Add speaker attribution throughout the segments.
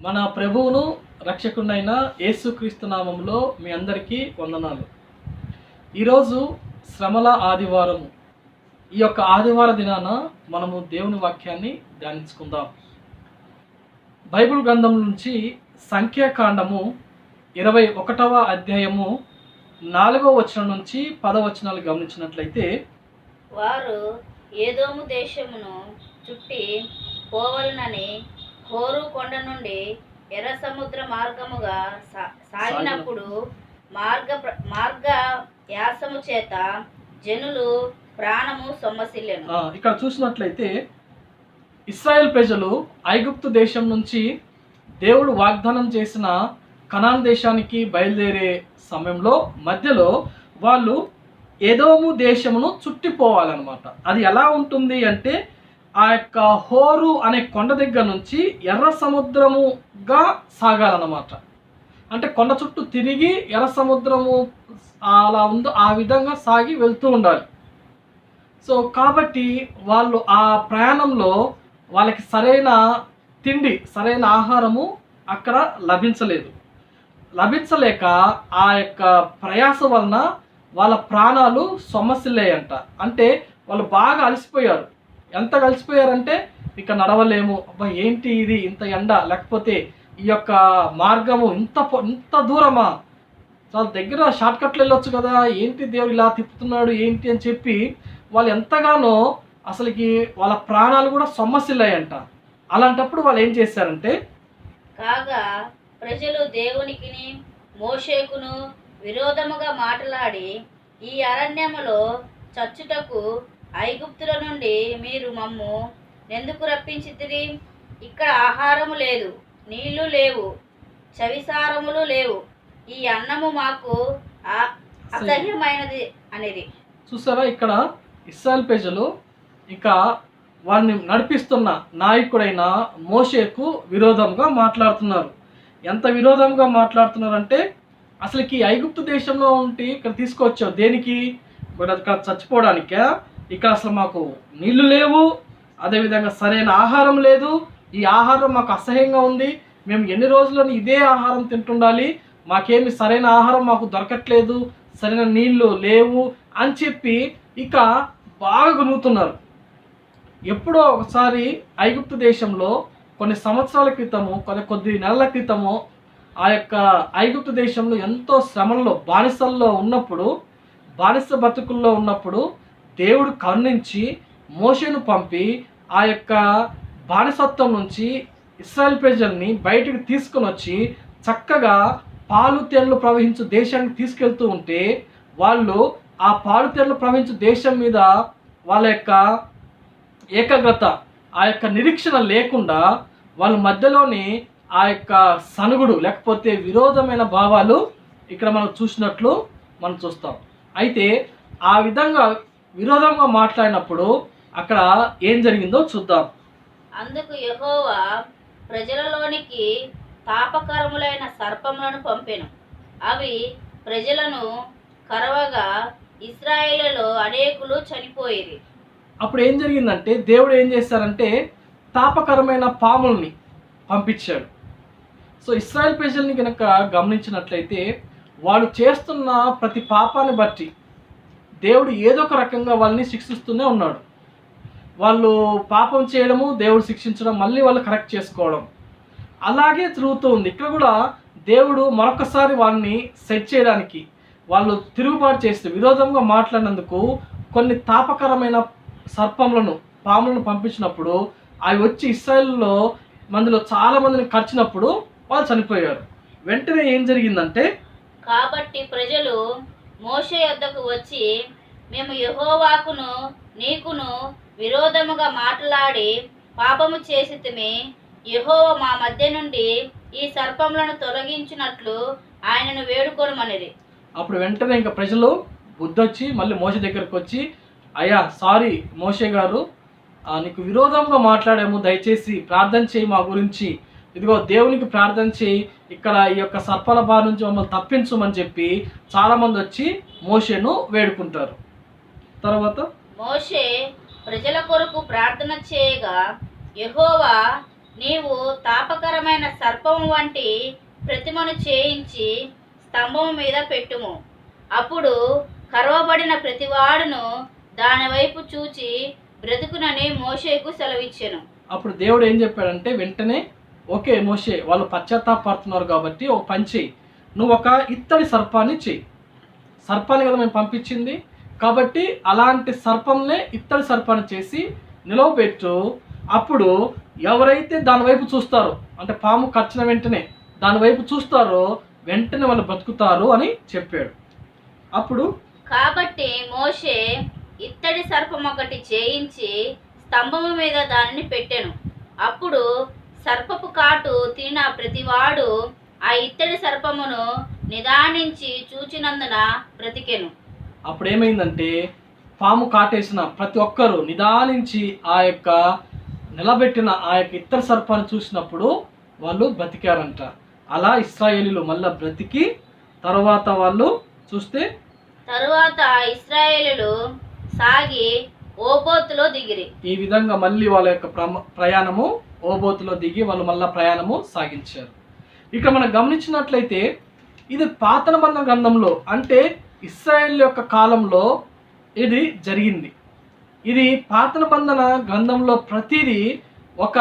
Speaker 1: మన ప్రభువును రక్షకుడైన యేసుక్రీస్తు నామములో మీ అందరికీ వందనాలు. ఈరోజు శ్రమల ఆదివారము. ఈ యొక్క ఆదివార దినాన మనము దేవుని వాక్యాన్ని ధ్యానించుకుందాం. బైబిల్ గ్రంథం నుంచి సంఖ్యాకాండము 21వ అధ్యాయము 4వ వచనం నుంచి 10వ వచనాలు గమనించినట్లయితే,
Speaker 2: వారు ఏదోము దేశమును చుట్టి పోవలనని హోరు కొండ నుండి ఎర్ర సముద్ర మార్గముగా సాగినప్పుడు మార్గ యాసము చేత జనులు ప్రాణము సొమ్మసిల్లెను.
Speaker 1: ఇక్కడ చూసినట్లయితే ఇశ్రాయేల్ ప్రజలు ఐగుప్తు దేశం నుంచి దేవుడు వాగ్దానం చేసిన కనాన్ దేశానికి బయలుదేరే సమయంలో మధ్యలో వాళ్ళు ఏదోము దేశమును చుట్టిపోవాలన్నమాట. అది ఎలా ఉంటుంది అంటే, ఆ యొక్క హోరు అనే కొండ దగ్గర నుంచి ఎర్ర సముద్రముగా సాగాలన్నమాట. అంటే కొండ చుట్టూ తిరిగి ఎర్ర సముద్రము అలా ఉందో ఆ విధంగా సాగి వెళ్తూ ఉండాలి. సో కాబట్టి వాళ్ళు ఆ ప్రయాణంలో వాళ్ళకి సరైన తిండి, సరైన ఆహారము అక్కడ లభించలేక ఆ యొక్క ప్రయాస వలన వాళ్ళ ప్రాణాలు సొమ్మసిల్లాయంట. అంటే వాళ్ళు బాగా అలసిపోయారు. ఎంత అలసిపోయారంటే ఇక నడవలేము, అబ్బా ఏంటి ఇది, ఇంత ఎండ, లేకపోతే ఈ యొక్క మార్గము ఇంత దూరమా, చాలా దగ్గర షార్ట్ కట్లు వెళ్ళొచ్చు కదా, ఏంటి దేవుడు ఇలా తిప్పుతున్నాడు ఏంటి అని చెప్పి వాళ్ళు ఎంతగానో అసలుకి వాళ్ళ ప్రాణాలు కూడా సొమ్మసిల్లాయంట. అలాంటప్పుడు వాళ్ళు ఏం చేశారంటే,
Speaker 2: కాగా ప్రజలు దేవునికిని మోషేకును విరోధముగా మాట్లాడి, ఈ అరణ్యములో చచ్చుటకు ఐగుప్తుల నుండి మీరు మమ్ము ఎందుకు రప్పించితిరి? ఇక్కడ ఆహారము లేదు, నీళ్లు లేవు, చవిసారములు లేవు, ఈ అన్నము మాకు అసహ్యమైనది అనేది.
Speaker 1: చూసారా, ఇక్కడ ఇశ్రాయేల్ ప్రజలు ఇక వారిని నడిపిస్తున్న నాయకుడైన మోషేకు విరోధంగా మాట్లాడుతున్నారు. ఎంత విరోధంగా మాట్లాడుతున్నారంటే, అసలుకి ఐగుప్తు దేశంలో ఉండి ఇక్కడ తీసుకొచ్చావు దేనికి? ఇక్కడ చచ్చిపోవడానికా? ఇక్కడ అసలు మాకు నీళ్లు లేవు, అదేవిధంగా సరైన ఆహారం లేదు, ఈ ఆహారం మాకు అసహ్యంగా ఉంది, మేము ఎన్ని రోజులను ఇదే ఆహారం తింటుండాలి, మాకేమి సరైన ఆహారం మాకు దొరకట్లేదు, సరైన నీళ్లు లేవు అని చెప్పి ఇక బాగా గొనుగుతున్నారు. ఎప్పుడో ఒకసారి ఐగుప్తు దేశంలో కొన్ని సంవత్సరాల క్రితము, కొద్ది నెలల క్రితము ఆ యొక్క ఐగుప్తు దేశంలో ఎంతో శ్రమల్లో బానిస బతుకుల్లో ఉన్నప్పుడు దేవుడు కరుణించి మోషేను పంపి ఆ యొక్క బానిసత్వం నుంచి ఇశ్రాయేల్ ప్రజల్ని బయటికి తీసుకొని వచ్చి చక్కగా పాలు తేనెలు ప్రవహించు దేశానికి తీసుకెళ్తూ ఉంటే, వాళ్ళు ఆ పాలు తేనెలు ప్రవహించు దేశం మీద వాళ్ళ యొక్క ఏకాగ్రత, ఆ యొక్క నిరీక్షణ లేకుండా వాళ్ళ మధ్యలోని ఆ యొక్క సనుగుడు లేకపోతే విరోధమైన భావాలు ఇక్కడ మనం చూసినట్లు మనం చూస్తాం. అయితే ఆ విధంగా విరోధంగా మాట్లాడినప్పుడు అక్కడ ఏం జరిగిందో చూద్దాం.
Speaker 2: అందుకు యెహోవా ప్రజలలోనికి తాపకరములైన సర్పములను పంపెను. అవి ప్రజలను కరవగా ఇశ్రాయేలులో అనేకులు చనిపోయేది.
Speaker 1: అప్పుడు ఏం జరిగిందంటే, దేవుడు ఏం చేశారంటే తాపకరమైన పాముల్ని పంపించాడు. సో ఇశ్రాయేల్ ప్రజల్ని కనుక గమనించినట్లయితే, వాళ్ళు చేస్తున్న ప్రతి పాపాన్ని బట్టి దేవుడు ఏదో ఒక రకంగా వాళ్ళని శిక్షిస్తూనే ఉన్నాడు. వాళ్ళు పాపం చేయడము, దేవుడు శిక్షించడం, మళ్ళీ వాళ్ళు కరెక్ట్ చేసుకోవడం, అలాగే తిరుగుతూ ఉంది. ఇక్కడ కూడా దేవుడు మరొకసారి వాళ్ళని సెట్ చేయడానికి, వాళ్ళు తిరుగుబాటు చేస్తూ విరోధంగా మాట్లాడినందుకు కొన్ని తాపకరమైన పాములను పంపించినప్పుడు అవి వచ్చి ఇశ్రాయేలులో మందిలో చాలా మందిని కరిచినప్పుడు వాళ్ళు చనిపోయారు. వెంటనే ఏం జరిగిందంటే,
Speaker 2: కాబట్టి ప్రజలు మోషే యొద్దకు వచ్చి, మేము యెహోవాకును నీకును విరోధముగా మాట్లాడి పాపము చేసితిమి, యెహోవా మా మధ్య నుండి ఈ సర్పములను తొలగించినట్లు ఆయనను వేడుకొనుమనిరి.
Speaker 1: అప్పుడు వెంటనే ఇంకా ప్రజలు బుద్ధొచ్చి మళ్ళీ మోషే దగ్గరకు వచ్చి, అయ్యా సారీ మోషే గారు, నీకు విరోధంగా మాట్లాడాము, దయచేసి ప్రార్థన చేయి మా గురించి, ఇదిగో దేవునికి ప్రార్థన చేయి, ఇక్కడ ఈ యొక్క సర్పల బారి నుంచి మమ్మల్ని తప్పించమని చెప్పి చాలామంది వచ్చి మోషేను వేడుకుంటారు. తర్వాత
Speaker 2: మోషే ప్రజల కొరకు ప్రార్థన చేయగా యెహోవా నీవు తాపకరమైన సర్పము వంటి ప్రతిమను చేయించి స్తంభము మీద పెట్టుము. అప్పుడు కరవబడిన ప్రతివాడును దాని వైపు చూచి బ్రతుకునని మోషేకు సెలవిచ్చెను.
Speaker 1: అప్పుడు దేవుడు ఏం చెప్పాడంటే, వెంటనే ఓకే మోషే, వాళ్ళు పశ్చాత్తాపడుతున్నారు కాబట్టి ఒక పని చెయ్యి, నువ్వు ఒక ఇత్తడి సర్పాన్ని చెయ్యి. సర్పాన్ని కదా మేము పంపించింది, కాబట్టి అలాంటి సర్పంనే ఇత్తడి సర్పాన్ని చేసి నిలవబెట్టు. అప్పుడు ఎవరైతే దాని వైపు చూస్తారో, అంటే పాము కరిచిన వెంటనే దాని వైపు చూస్తారో వెంటనే వాళ్ళు బతుకుతారు అని చెప్పాడు. అప్పుడు
Speaker 2: కాబట్టి మోషే ఇత్తడి సర్పం ఒకటి చేయించి స్తంభము మీద దానిని పెట్టెను. అప్పుడు సర్పపు కాటు తిన ప్రతివాడు ఆ ఇత్తడి సర్పమును నిదానించి చూచినందున బ్రతికెను.
Speaker 1: అప్పుడు ఏమైందంటే, పాము కాటేసిన ప్రతి ఒక్కరూ నిదానించి ఆ యొక్క నిలబెట్టిన ఆ యొక్క ఇత్తడి సర్పాన్ని చూసినప్పుడు వాళ్ళు బ్రతికారంట. అలా ఇశ్రాయేలీలు మళ్ళీ బ్రతికి తర్వాత వాళ్ళు చూస్తే
Speaker 2: తరువాత ఇశ్రాయేలులు సాగి ఓబోతులో దిగిరి.
Speaker 1: ఈ విధంగా మళ్ళీ వాళ్ళ యొక్క ప్రయాణము ఓబోతులో దిగి వాళ్ళు మళ్ళీ ప్రయాణము సాగించారు. ఇక్కడ మనం గమనించినట్లయితే ఇది పాత నిబంధన గ్రంథంలో, అంటే ఇశ్రాయేల్ యొక్క కాలంలో ఇది జరిగింది. ఇది పాత నిబంధన గ్రంథంలో ప్రతిదీ ఒక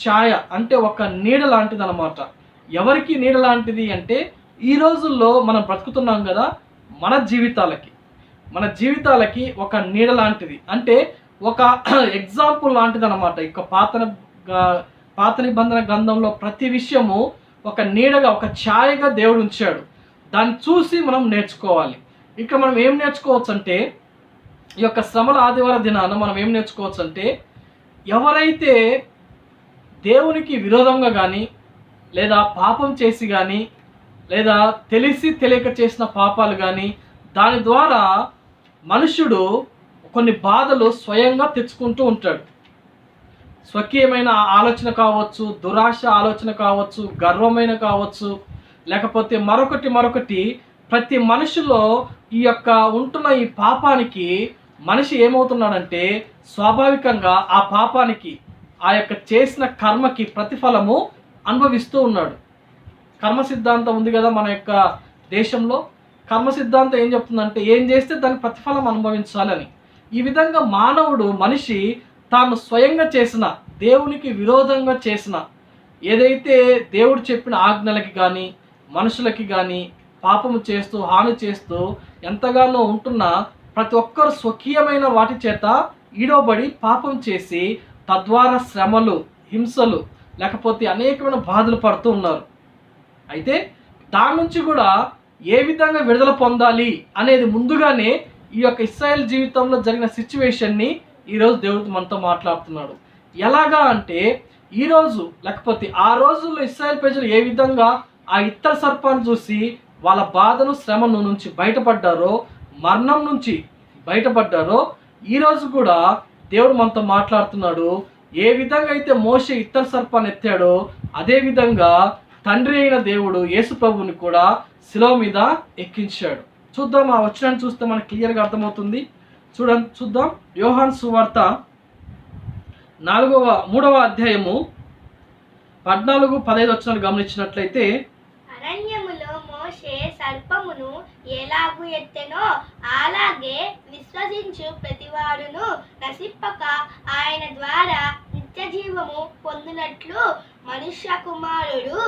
Speaker 1: ఛాయ, అంటే ఒక నీడ లాంటిది అన్నమాట. ఎవరికి నీడ లాంటిది అంటే, ఈ రోజుల్లో మనం బ్రతుకుతున్నాం కదా, మన జీవితాలకి ఒక నీడ లాంటిది, అంటే ఒక ఎగ్జాంపుల్ లాంటిది అన్నమాట. ఇక పాత నిబంధన గ్రంథంలో ప్రతి విషయము ఒక నీడగా, ఒక ఛాయగా దేవుడు ఉంచాడు. దాన్ని చూసి మనం నేర్చుకోవాలి. ఇక మనం ఏం నేర్చుకోవచ్చు అంటే, ఈ యొక్క శ్రమల ఆదివార దినాన మనం ఏం నేర్చుకోవచ్చు అంటే, ఎవరైతే దేవునికి విరోధంగా కానీ, లేదా పాపం చేసి కానీ, లేదా తెలిసి తెలియక చేసిన పాపాలు కానీ, దాని ద్వారా మనుషుడు కొన్ని బాధలు స్వయంగా తెచ్చుకుంటూ ఉంటాడు. స్వకీయమైన ఆలోచన కావచ్చు, దురాశ ఆలోచన కావచ్చు, గర్వమైన కావచ్చు, లేకపోతే మరొకటి ప్రతి మనిషిలో ఈ యొక్క ఉంటున్న ఈ పాపానికి మనిషి ఏమవుతున్నాడంటే, స్వాభావికంగా ఆ పాపానికి, ఆ యొక్క చేసిన కర్మకి ప్రతిఫలము అనుభవిస్తూ ఉన్నాడు. కర్మ సిద్ధాంతం ఉంది కదా మన యొక్క దేశంలో. కర్మ సిద్ధాంతం ఏం చెప్తుందంటే, ఏం చేస్తే దానికి ప్రతిఫలం అనుభవించాలని. ఈ విధంగా మనిషి తాను స్వయంగా చేసిన, దేవునికి విరోధంగా చేసిన, ఏదైతే దేవుడు చెప్పిన ఆజ్ఞలకి కానీ మనుషులకి కానీ పాపము చేస్తూ హాని చేస్తూ ఎంతగానో ఉంటున్న ప్రతి ఒక్కరు స్వకీయమైన వాటి చేత ఈడవబడి పాపం చేసి తద్వారా శ్రమలు, హింసలు, లేకపోతే అనేకమైన బాధలు పడుతూ ఉన్నారు. అయితే దాని నుంచి కూడా ఏ విధంగా విడుదల పొందాలి అనేది ముందుగానే ఈ యొక్క ఇశ్రాయేల్ జీవితంలో జరిగిన సిచ్యువేషన్ని ఈరోజు దేవుడు మనతో మాట్లాడుతున్నాడు. ఎలాగా అంటే, ఈరోజు లేకపోతే ఆ రోజుల్లో ఇశ్రాయేల్ ప్రజలు ఏ విధంగా ఆ ఇత్తడి సర్పాన్ని చూసి వాళ్ళ బాధను, శ్రమను నుంచి బయటపడ్డారో, మరణం నుంచి బయటపడ్డారో, ఈరోజు కూడా దేవుడు మనతో మాట్లాడుతున్నాడు. ఏ విధంగా అయితే మోషే ఇత్తడి సర్పాన్ని ఎత్తాడో, అదే విధంగా తండ్రి అయిన దేవుడు యేసు ప్రభువుని కూడా శిలువ మీద ఎక్కించాడు. చూద్దాం, ఆ వచనాన్ని చూస్తే మనకు క్లియర్గా అర్థమవుతుంది. చూద్దాం. యోహాను సువార్త 3వ అధ్యాయము 14-15 వచనాలు గమనించినట్లయితే,
Speaker 3: అరణ్యములో మోషే సర్పమును ఎలాగు ఎత్తెనో అలాగే విశ్వసించు ప్రతివాడును నశింపక ఆయన ద్వారా నిత్య జీవము పొందినట్లు మనుష్య కుమారుడు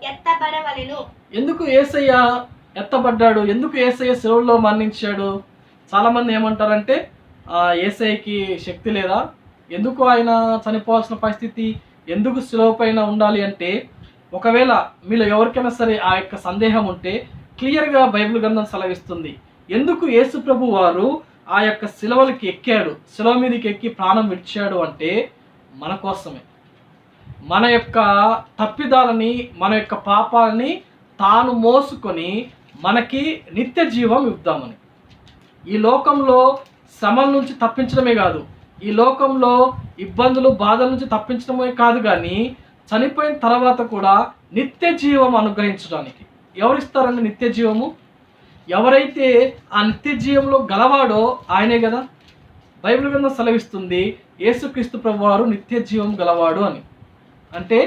Speaker 3: ఎత్తబడవలెను.
Speaker 1: ఎందుకు యేసయ్య ఎత్తబడ్డాడు? ఎందుకు యేసయ్య శిలువలో మరణించాడు? చాలామంది ఏమంటారంటే, యేసయ్యకి శక్తి లేదా? ఎందుకు ఆయన చనిపోవాల్సిన పరిస్థితి? ఎందుకు శిలువ పైన ఉండాలి అంటే, ఒకవేళ మీలో ఎవరికైనా సరే ఆ యొక్క సందేహం ఉంటే క్లియర్గా బైబిల్ గ్రంథం సెలవిస్తుంది. ఎందుకు యేసు ప్రభు వారు ఆ యొక్క శిలువలకి ఎక్కాడు, శిలువ మీదకి ఎక్కి ప్రాణం విడిచాడు అంటే, మన కోసమే. మన యొక్క తప్పిదాలని, మన యొక్క పాపాలని తాను మోసుకొని మనకి నిత్య జీవం ఇద్దామని. ఈ లోకంలో శ్రమల నుంచి తప్పించడమే కాదు, ఈ లోకంలో ఇబ్బందులు, బాధల నుంచి తప్పించడమే కాదు, కానీ చనిపోయిన తర్వాత కూడా నిత్య జీవం అనుగ్రహించడానికి ఎవరిస్తారండి నిత్య జీవము? ఎవరైతే ఆ నిత్య జీవంలో గలవాడో ఆయనే కదా. బైబిల్ గ్రంథం సెలవిస్తుంది యేసుక్రీస్తు ప్రభువారు నిత్య జీవం గలవాడు అని. అంటే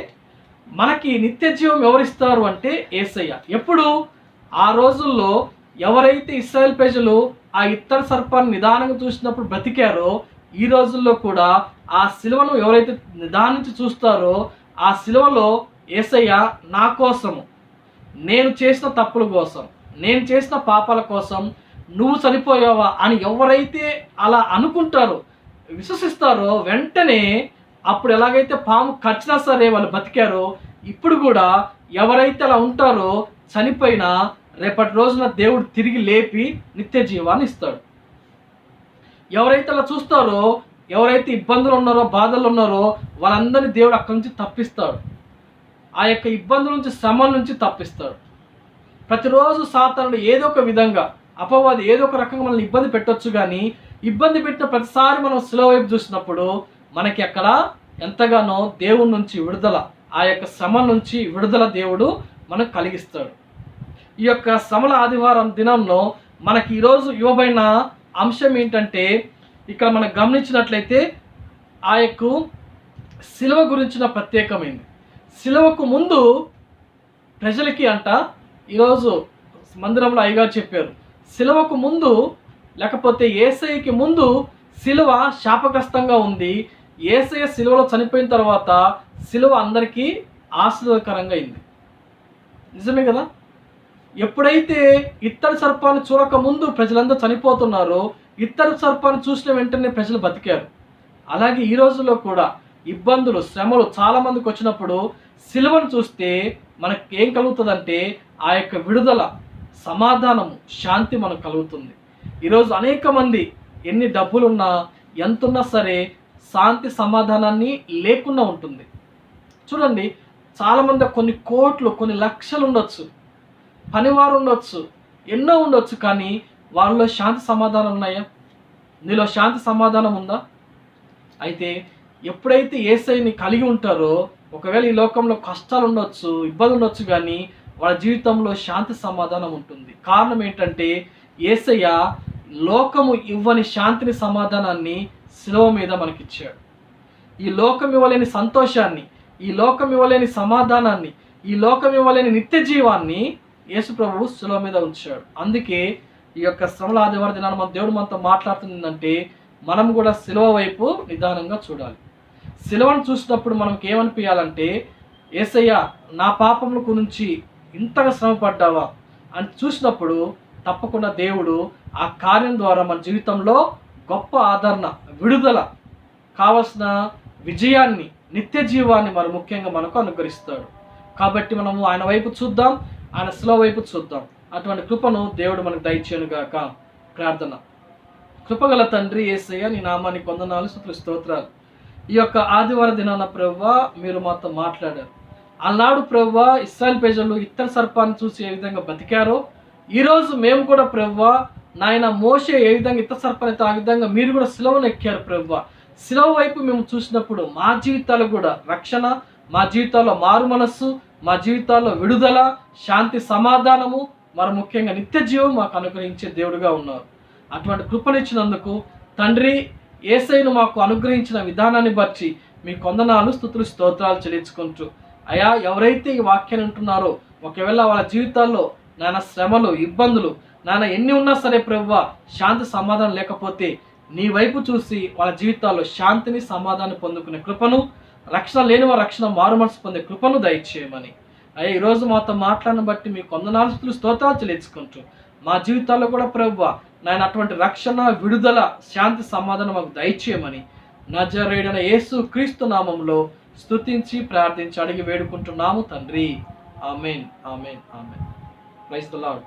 Speaker 1: మనకి నిత్య జీవం ఎవరిస్తారు అంటే యేసయ్య. ఎప్పుడు? ఆ రోజుల్లో ఎవరైతే ఇశ్రాయేల్ ప్రజలు ఆ ఇత్తడి సర్పాన్ని నిదానంగా చూసినప్పుడు బ్రతికారో, ఈ రోజుల్లో కూడా ఆ సిలువను ఎవరైతే నిదానించి చూస్తారో, ఆ సిలువలో యేసయ్య నా కోసము, నేను చేసిన తప్పుల కోసం, నేను చేసిన పాపాల కోసం నువ్వు చనిపోయావా అని ఎవరైతే అలా అనుకుంటారో, విశ్వసిస్తారో, వెంటనే అప్పుడు ఎలాగైతే పాము కచ్చినా సరే వాళ్ళు బతికారో, ఇప్పుడు కూడా ఎవరైతే అలా ఉంటారో చనిపోయినా రేపటి రోజున దేవుడు తిరిగి లేపి నిత్య జీవాన్ని ఇస్తాడు. ఎవరైతే అలా చూస్తారో, ఎవరైతే ఇబ్బందులు ఉన్నారో, బాధలు ఉన్నారో వాళ్ళందరినీ దేవుడు అక్కడి నుంచి తప్పిస్తాడు. ఆ యొక్క ఇబ్బందుల నుంచి, శ్రమల నుంచి తప్పిస్తాడు. ప్రతిరోజు సాతానుడు ఏదో ఒక విధంగా, అపవాది ఏదో ఒక రకంగా మనల్ని ఇబ్బంది పెట్టొచ్చు, కానీ ఇబ్బంది పెట్టిన ప్రతిసారి మనం శిలువ వైపు చూసినప్పుడు మనకి అక్కడ ఎంతగానో దేవుడి నుంచి విడుదల, ఆ యొక్క శ్రమ నుంచి విడుదల దేవుడు మనకు కలిగిస్తాడు. ఈ యొక్క శ్రమల ఆదివారం దినంలో మనకి ఈరోజు ఇవ్వబడిన అంశం ఏంటంటే, ఇక్కడ మనం గమనించినట్లయితే ఆ యొక్క శిలువ గురించిన ప్రత్యేకమైంది. శిలువకు ముందు ప్రజలకి అంట, ఈరోజు మందిరంలో అయ్యగారు చెప్పారు, శిలువకు ముందు లేకపోతే యేసయ్యకి ముందు శిలువ శాపగ్రస్తంగా ఉంది. యేసయ్య శిలువలో చనిపోయిన తర్వాత శిలువ అందరికీ ఆశీర్వాదకరంగా అయింది. నిజమే కదా? ఎప్పుడైతే ఇత్తడి సర్పాన్ని చూడక ముందు ప్రజలందరూ చనిపోతున్నారో, ఇత్తడి సర్పాన్ని చూసిన వెంటనే ప్రజలు బతికారు. అలాగే ఈ రోజుల్లో కూడా ఇబ్బందులు, శ్రమలు చాలామందికి వచ్చినప్పుడు శిలువను చూస్తే మనకి ఏం కలుగుతుందంటే ఆ యొక్క విడుదల, సమాధానము, శాంతి మనకు కలుగుతుంది. ఈరోజు అనేక మంది ఎన్ని డబ్బులున్నా, ఎంతున్నా సరే శాంతి సమాధానాన్ని లేకుండా ఉంటుంది. చూడండి, చాలామంది కొన్ని కోట్లు, కొన్ని లక్షలు ఉండొచ్చు, పనివారు ఉండొచ్చు, ఎన్నో ఉండొచ్చు, కానీ వాళ్ళలో శాంతి సమాధానం ఉన్నాయా? నీలో శాంతి సమాధానం ఉందా? అయితే ఎప్పుడైతే యేసయ్యని కలిగి ఉంటారో, ఒకవేళ ఈ లోకంలో కష్టాలు ఉండొచ్చు, ఇబ్బందులు ఉండొచ్చు, కానీ వాళ్ళ జీవితంలో శాంతి సమాధానం ఉంటుంది. కారణం ఏంటంటే యేసయ్య లోకము ఇవ్వని శాంతిని, సమాధానాన్ని శిలువ మీద మనకిచ్చాడు. ఈ లోకం ఇవ్వలేని సంతోషాన్ని, ఈ లోకం ఇవ్వలేని సమాధానాన్ని, ఈ లోకం ఇవ్వలేని నిత్య జీవాన్ని యేసు ప్రభువు శిలువ మీద ఉంచాడు. అందుకే ఈ యొక్క శ్రమల ఆదివారం దినాన్ని మన దేవుడు మనతో మాట్లాడుతుందంటే మనం కూడా శిలువ వైపు నిదానంగా చూడాలి. శిలువను చూసినప్పుడు మనకి ఏమనిపించాలంటే, యేసయ్య నా పాపముల గురించి ఇంతగా శ్రమపడ్డావా అని చూసినప్పుడు తప్పకుండా దేవుడు ఆ కార్యం ద్వారా మన జీవితంలో గొప్ప ఆదరణ, విడుదల, కావలసిన విజయాన్ని, నిత్య జీవాన్ని మరి ముఖ్యంగా మనకు అనుగ్రహిస్తాడు. కాబట్టి మనము ఆయన వైపు చూద్దాం, ఆయన శిలువ వైపు చూద్దాం. అటువంటి కృపను దేవుడు మనకు దయచేయను గాక. ప్రార్థన. కృపగల తండ్రి యేసయ్య, నీ నామానికి వందనాలు, స్తుతులు, స్తోత్రాలు. ఈ యొక్క ఆదివార దినాన ప్రభువా మీరు మాతో మాట్లాడారు. ఆనాడు ప్రభువా ఇశ్రాయేల్ ప్రజలు ఇత్తడి సర్పాన్ని చూసి ఏ విధంగా బతికారో, ఈరోజు మేము కూడా ప్రభువా నాయన మోషే ఏ విధంగా ఇత్తడి సర్పాన్ని ఆ విధంగా మీరు కూడా శిలువను ఎక్కారు ప్రభువా. శిలువ వైపు మేము చూసినప్పుడు మా జీవితాలు కూడా రక్షణ, మా జీవితాల్లో మారు మనస్సు, మా జీవితాల్లో విడుదల, శాంతి, సమాధానము, మరి ముఖ్యంగా నిత్య జీవం మాకు అనుగ్రహించే దేవుడుగా ఉన్నారు. అటువంటి కృపనిచ్చినందుకు తండ్రి, యేసయ్యను మాకు అనుగ్రహించిన విధానాన్ని బట్టి మీకు వందనాలు, స్తుతులు, స్తోత్రాలు చెల్లించుకుంటూ, అయా ఎవరైతే ఈ వాక్యాన్ని ఉంటున్నారో ఒకవేళ వాళ్ళ జీవితాల్లో నాన్న శ్రమలు, ఇబ్బందులు నాన్న ఎన్ని ఉన్నా సరే ప్రభువా శాంతి సమాధానం లేకపోతే నీ వైపు చూసి వాళ్ళ జీవితాల్లో శాంతిని, సమాధానం పొందుకునే కృపను, రక్షణ లేని వారి రక్షణ, మారు మనసు పొందే కృపను దయచేయమని అయ్యా ఈరోజు మాతో మాట్లాడిన బట్టి మీకు వందనాలు, స్తుతులు, స్తోత్రాలు చెల్లించుకుంటూ మా జీవితాల్లో కూడా ప్రభువా నాయన అటువంటి రక్షణ, విడుదల, శాంతి, సమాధానం మాకు దయచేయమని నజరేయుడైన యేసు క్రీస్తు నామంలో స్తుతించి ప్రార్థించి అడిగి వేడుకుంటున్నాము తండ్రి. Amen, amen, amen. Praise the lord.